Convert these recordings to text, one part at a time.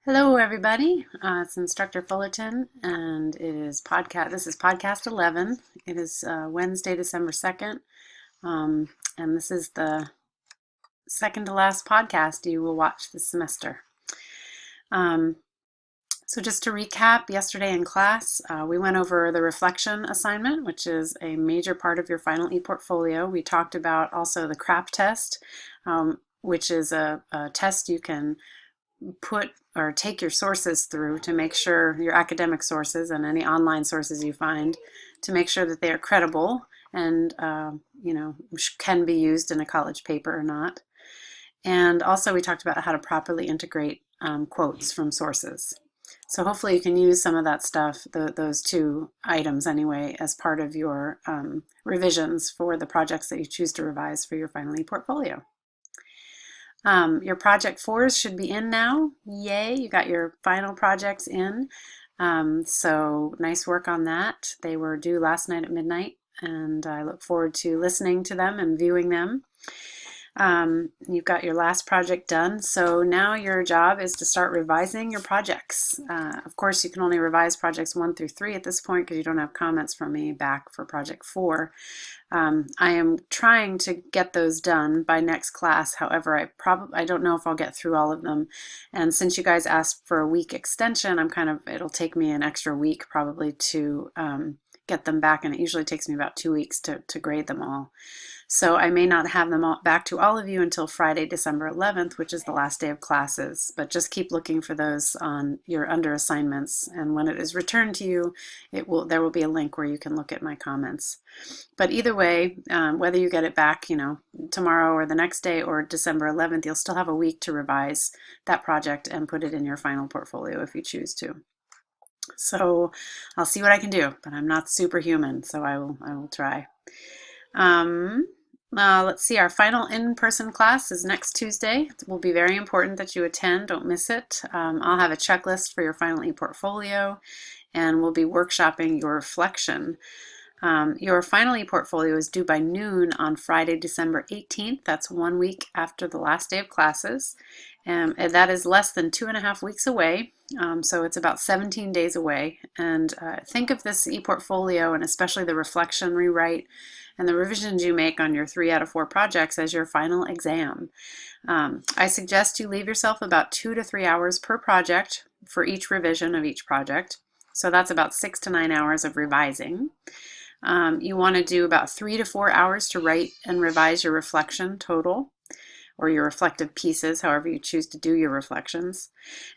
Hello, everybody. It's Instructor Fullerton, and it is podcast. This is podcast 11. It is Wednesday, December 2nd, and this is the second to last podcast you will watch this semester. Um, so just to recap, yesterday in class, we went over the reflection assignment, which is a major part of your final e-portfolio. We talked about also the CRAP test, which is a test you can put or take your sources through to make sure your academic sources and any online sources you find to make sure that they are credible and can be used in a college paper or not. And also we talked about how to properly integrate quotes from sources. So hopefully you can use some of that stuff, those two items anyway, as part of your revisions for the projects that you choose to revise for your final e-portfolio. Your project 4s should be in now. Yay, you got your final projects in. So nice work on that. They were due last night at midnight, and I look forward to listening to them and viewing them. You've got your last project done, so now your job is to start revising your projects. Of course, you can only revise projects 1 through 3 at this point because you don't have comments from me back for project 4. I am trying to get those done by next class. However, I don't know if I'll get through all of them. And since you guys asked for a week extension, it'll take me an extra week probably to get them back, and it usually takes me about 2 weeks to grade them all. So I may not have them all back to all of you until Friday, December 11th, which is the last day of classes, but just keep looking for those on your under assignments, and when it is returned to you, there will be a link where you can look at my comments. But either way, whether you get it back, tomorrow or the next day or December 11th, you'll still have a week to revise that project and put it in your final portfolio if you choose to. So I'll see what I can do, but I'm not superhuman, so I will try. Let's see, our final in-person class is next Tuesday. It will be very important that you attend. Don't miss it. I'll have a checklist for your final e-portfolio, and we'll be workshopping your reflection. Your final e-portfolio is due by noon on Friday, December 18th. That's 1 week after the last day of classes. And that is less than 2.5 weeks away. So it's about 17 days away. And think of this e-portfolio, and especially the reflection rewrite and the revisions you make on your 3 out of 4 projects, as your final exam. I suggest you leave yourself about 2 to 3 hours per project for each revision of each project. So that's about 6 to 9 hours of revising. You want to do about 3 to 4 hours to write and revise your reflection total, or your reflective pieces, however you choose to do your reflections,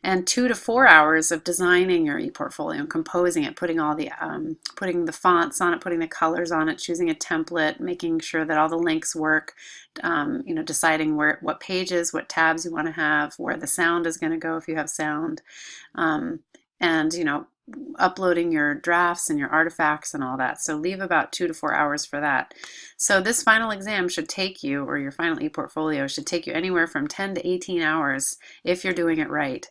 and 2 to 4 hours of designing your e-portfolio and composing it, putting the fonts on it, putting the colors on it, choosing a template, making sure that all the links work, deciding what pages, what tabs you want to have, where the sound is going to go if you have sound, and uploading your drafts and your artifacts and all that. So leave about 2 to 4 hours for that. So this final exam should take you, or your final e-portfolio should take you anywhere from 10 to 18 hours if you're doing it right.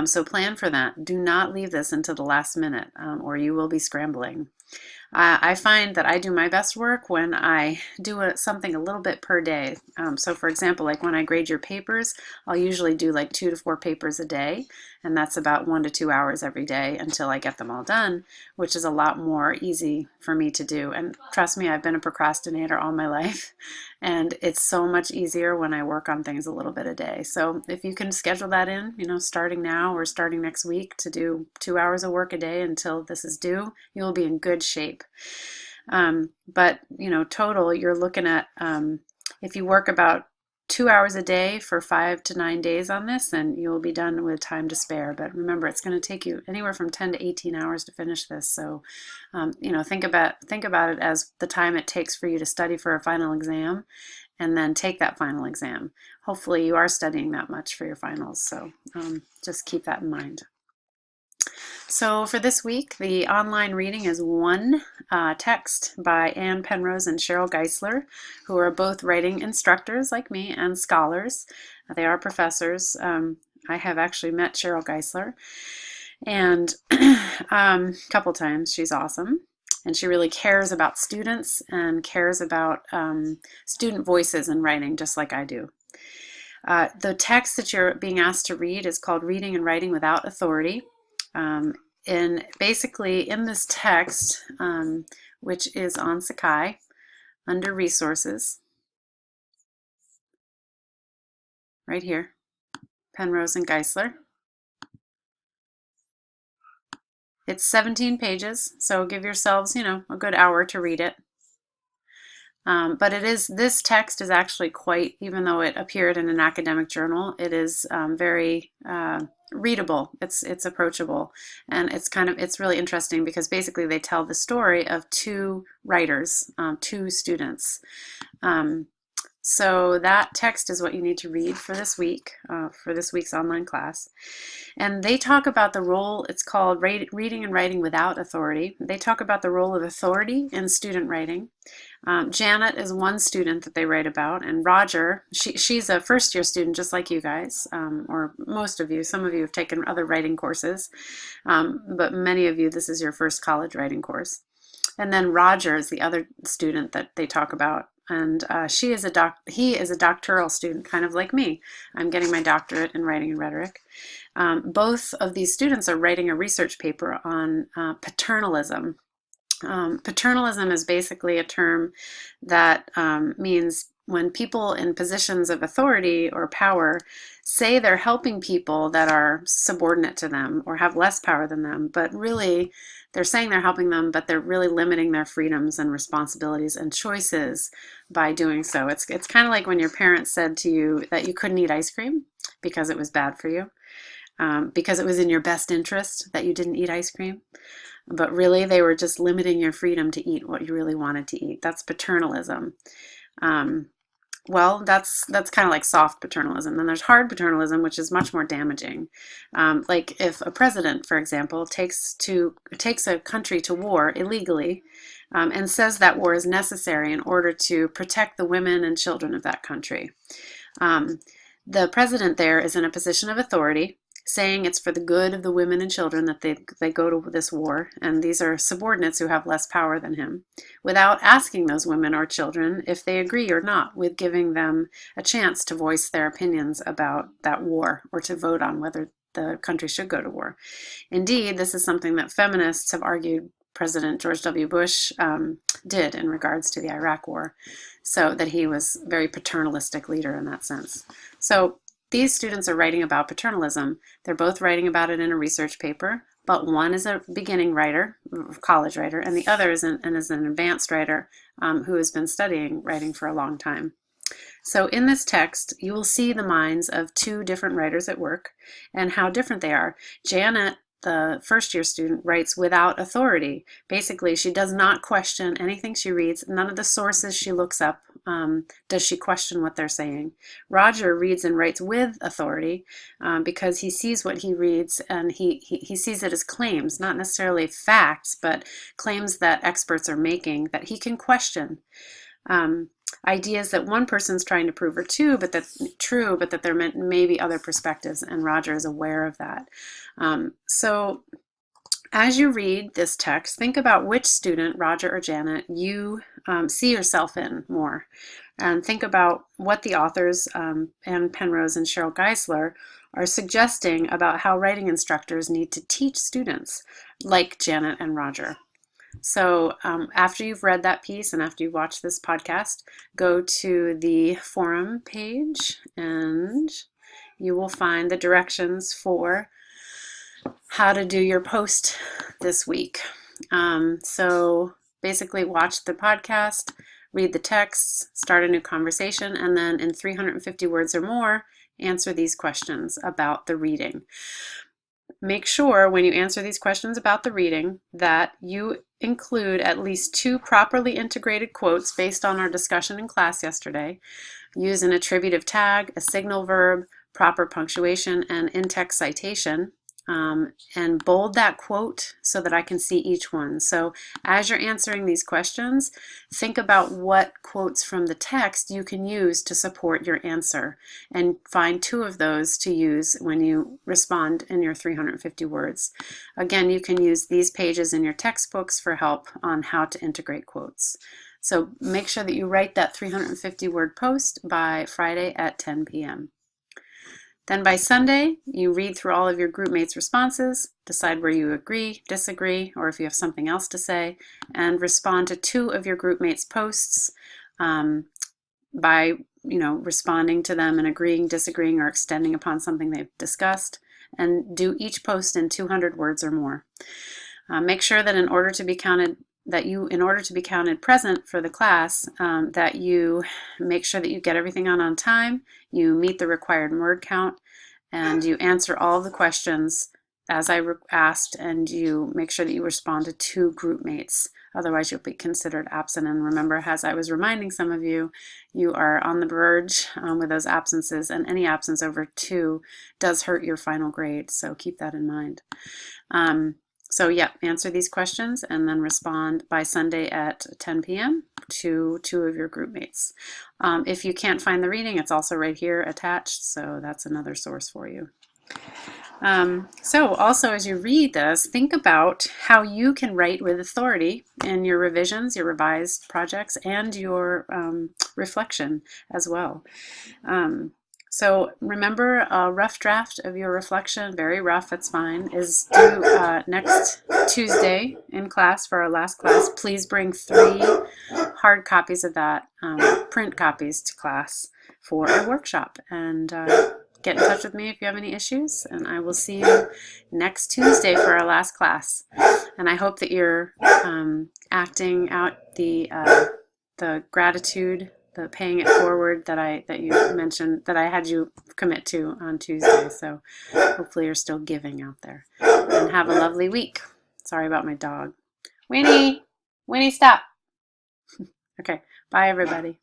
So plan for that. Do not leave this until the last minute, or you will be scrambling. I find that I do my best work when I do something a little bit per day. So for example, like when I grade your papers, I'll usually do like 2 to 4 papers a day, and that's about 1 to 2 hours every day until I get them all done, which is a lot more easy for me to do. And trust me, I've been a procrastinator all my life, and it's so much easier when I work on things a little bit a day. So if you can schedule that in, starting now or starting next week, to do 2 hours of work a day until this is due, you will be in good shape. But total, you're looking at, if you work about 2 hours a day for 5 to 9 days on this, then you'll be done with time to spare. But remember, it's going to take you anywhere from 10 to 18 hours to finish this. So, think about it as the time it takes for you to study for a final exam, and then take that final exam. Hopefully you are studying that much for your finals. So just keep that in mind. So for this week, the online reading is one text by Anne Penrose and Cheryl Geisler, who are both writing instructors like me and scholars. They are professors. I have actually met Cheryl Geisler, and a couple times. She's awesome. And she really cares about students and cares about student voices in writing, just like I do. The text that you're being asked to read is called Reading and Writing Without Authority. And basically in this text, which is on Sakai, under Resources, right here, Penrose and Geisler. It's 17 pages, so give yourselves, a good hour to read it. But this text is actually quite, even though it appeared in an academic journal, it is very readable. It's approachable, and it's really interesting because basically they tell the story of two writers, two students. So that text is what you need to read for this week, for this week's online class. And they talk about the role, it's called Reading and Writing Without Authority. They talk about the role of authority in student writing. Janet is one student that they write about, and Roger, she's a first-year student just like you guys, or most of you. Some of you have taken other writing courses, but many of you, this is your first college writing course. And then Roger is the other student that they talk about. And he is a doctoral student, kind of like me. I'm getting my doctorate in writing and rhetoric. Both of these students are writing a research paper on paternalism. Paternalism is basically a term that means when people in positions of authority or power say they're helping people that are subordinate to them or have less power than them, but really they're saying they're helping them, but they're really limiting their freedoms and responsibilities and choices by doing so. It's kind of like when your parents said to you that you couldn't eat ice cream because it was bad for you, because it was in your best interest that you didn't eat ice cream. But really they were just limiting your freedom to eat what you really wanted to eat. That's paternalism. Well, that's kind of like soft paternalism. Then there's hard paternalism, which is much more damaging. Like if a president, for example, takes a country to war illegally, and says that war is necessary in order to protect the women and children of that country. The president there is in a position of authority, saying it's for the good of the women and children that they go to this war, and these are subordinates who have less power than him, without asking those women or children if they agree or not, with giving them a chance to voice their opinions about that war or to vote on whether the country should go to war. Indeed, this is something that feminists have argued President George W. Bush did in regards to the Iraq War, so that he was a very paternalistic leader in that sense. So these students are writing about paternalism. They're both writing about it in a research paper, but one is a beginning writer, college writer, and the other is an advanced writer who has been studying writing for a long time. So in this text, you will see the minds of two different writers at work and how different they are. Janet, the first-year student, writes without authority. Basically, she does not question anything she reads. None of the sources she looks up does she question what they're saying. Roger reads and writes with authority because he sees what he reads, and he sees it as claims, not necessarily facts, but claims that experts are making that he can question. Ideas that one person's trying to prove are true, but that there may be other perspectives, and Roger is aware of that. So as you read this text, think about which student, Roger or Janet, you see yourself in more. And think about what the authors, Anne Penrose and Cheryl Geisler, are suggesting about how writing instructors need to teach students like Janet and Roger. So after you've read that piece and after you've watched this podcast, go to the forum page and you will find the directions for how to do your post this week. So basically watch the podcast, read the texts, start a new conversation, and then in 350 words or more, answer these questions about the reading. Make sure when you answer these questions about the reading that you include at least 2 properly integrated quotes based on our discussion in class yesterday. Use an attributive tag, a signal verb, proper punctuation, and in-text citation. And bold that quote so that I can see each one. So as you're answering these questions, think about what quotes from the text you can use to support your answer, and find 2 of those to use when you respond in your 350 words. Again, you can use these pages in your textbooks for help on how to integrate quotes. So make sure that you write that 350 word post by Friday at 10 p.m. Then by Sunday, you read through all of your group mates' responses, decide where you agree, disagree, or if you have something else to say, and respond to 2 of your group mates' posts by responding to them and agreeing, disagreeing, or extending upon something they've discussed, and do each post in 200 words or more. Make sure that in order to be counted present for the class, that you make sure that you get everything on time, you meet the required word count, and you answer all the questions as I asked, and you make sure that you respond to 2 group mates. Otherwise, you'll be considered absent. And remember, as I was reminding some of you, you are on the verge with those absences, and any absence over 2 does hurt your final grade, so keep that in mind. So yeah, answer these questions and then respond by Sunday at 10 p.m. to 2 of your group mates. If you can't find the reading, it's also right here attached, so that's another source for you. So also as you read this, think about how you can write with authority in your revisions, your revised projects, and your reflection as well. So remember, a rough draft of your reflection, very rough, that's fine, is due next Tuesday in class for our last class. Please bring 3 hard copies of that, print copies to class for a workshop. And get in touch with me if you have any issues, and I will see you next Tuesday for our last class. And I hope that you're acting out the gratitude, the paying it forward that you mentioned, that I had you commit to on Tuesday. So hopefully you're still giving out there. And have a lovely week. Sorry about my dog. Winnie, stop. Okay, bye everybody.